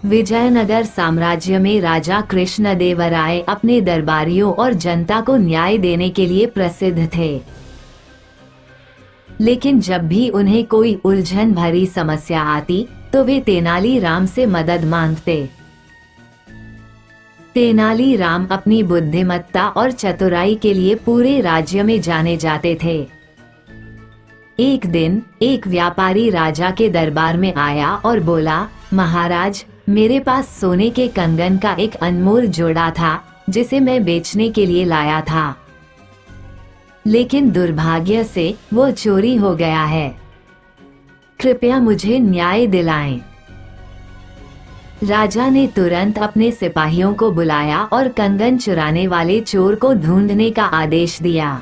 विजयनगर साम्राज्य में राजा कृष्णदेवराय अपने दरबारियों और जनता को न्याय देने के लिए प्रसिद्ध थे। लेकिन जब भी उन्हें कोई उलझन भरी समस्या आती तो वे तेनालीराम से मदद मांगते। तेनालीराम अपनी बुद्धिमत्ता और चतुराई के लिए पूरे राज्य में जाने जाते थे। एक दिन एक व्यापारी राजा के दरबार में आया और बोला, महाराज, मेरे पास सोने के कंगन का एक अनमोल जोड़ा था जिसे मैं बेचने के लिए लाया था, लेकिन दुर्भाग्य से वो चोरी हो गया है। कृपया मुझे न्याय दिलाएं। राजा ने तुरंत अपने सिपाहियों को बुलाया और कंगन चुराने वाले चोर को ढूंढने का आदेश दिया।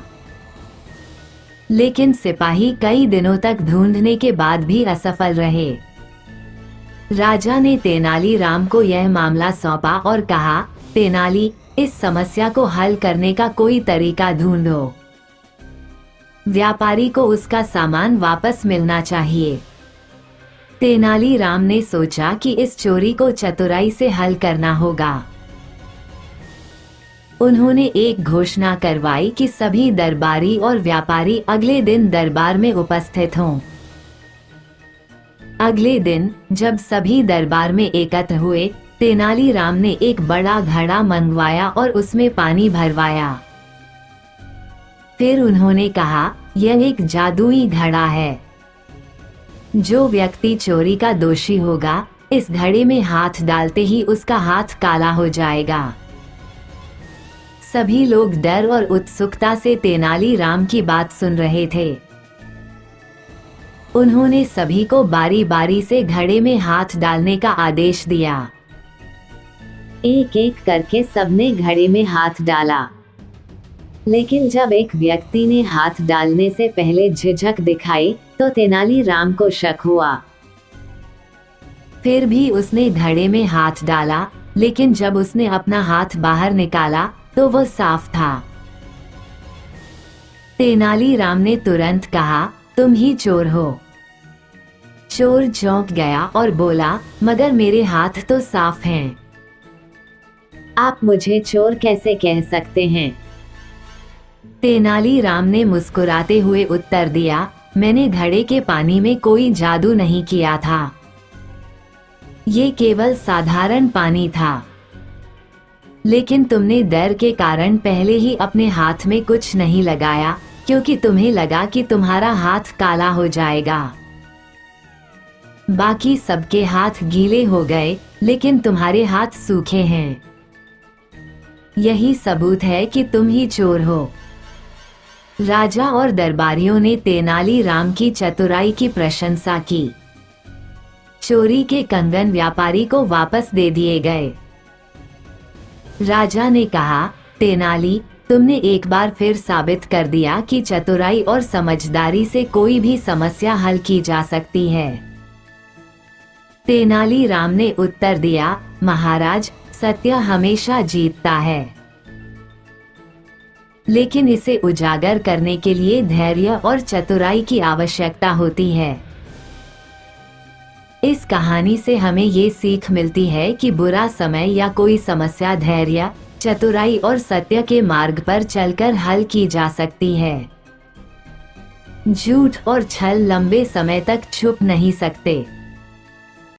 लेकिन सिपाही कई दिनों तक ढूंढने के बाद भी असफल रहे। राजा ने तेनालीराम को यह मामला सौंपा और कहा, तेनाली, इस समस्या को हल करने का कोई तरीका ढूंढो। व्यापारी को उसका सामान वापस मिलना चाहिए। तेनालीराम ने सोचा कि इस चोरी को चतुराई से हल करना होगा। उन्होंने एक घोषणा करवाई कि सभी दरबारी और व्यापारी अगले दिन दरबार में उपस्थित हों। अगले दिन जब सभी दरबार में एकत्र हुए, तेनालीराम ने एक बड़ा घड़ा मंगवाया और उसमें पानी भरवाया। फिर उन्होंने कहा, यह एक जादुई घड़ा है। जो व्यक्ति चोरी का दोषी होगा, इस घड़े में हाथ डालते ही उसका हाथ काला हो जाएगा। सभी लोग डर और उत्सुकता से तेनालीराम की बात सुन रहे थे। उन्होंने सभी को बारी बारी से घड़े में हाथ डालने का आदेश दिया। एक एक करके सबने घड़े में हाथ डाला, लेकिन जब एक व्यक्ति ने हाथ डालने से पहले झिझक दिखाई तो तेनालीराम को शक हुआ। फिर भी उसने घड़े में हाथ डाला, लेकिन जब उसने अपना हाथ बाहर निकाला तो वो साफ था। तेनालीराम ने तुरंत कहा, तुम ही चोर हो। चोर चौंक गया और बोला, मगर मेरे हाथ तो साफ हैं। आप मुझे चोर कैसे कह सकते हैं? तेनालीराम ने मुस्कुराते हुए उत्तर दिया, मैंने घड़े के पानी में कोई जादू नहीं किया था। ये केवल साधारण पानी था। लेकिन तुमने डर के कारण पहले ही अपने हाथ में कुछ नहीं लगाया, क्योंकि तुम्हें लगा कि तुम्हारा हाथ काला हो जाएगा। बाकी सबके हाथ गीले हो गए, लेकिन तुम्हारे हाथ सूखे हैं। यही सबूत है कि तुम ही चोर हो। राजा और दरबारियों ने तेनालीराम की चतुराई की प्रशंसा की। चोरी के कंगन व्यापारी को वापस दे दिए गए। राजा ने कहा, तेनाली, तुमने एक बार फिर साबित कर दिया कि चतुराई और समझदारी से कोई भी समस्या हल की जा सकती है। तेनालीराम ने उत्तर दिया, महाराज, सत्य हमेशा जीतता है, लेकिन इसे उजागर करने के लिए धैर्य और चतुराई की आवश्यकता होती है। इस कहानी से हमें ये सीख मिलती है कि बुरा समय या कोई समस्या धैर्य, चतुराई और सत्य के मार्ग पर चलकर हल की जा सकती है। झूठ और छल लंबे समय तक छुप नहीं सकते।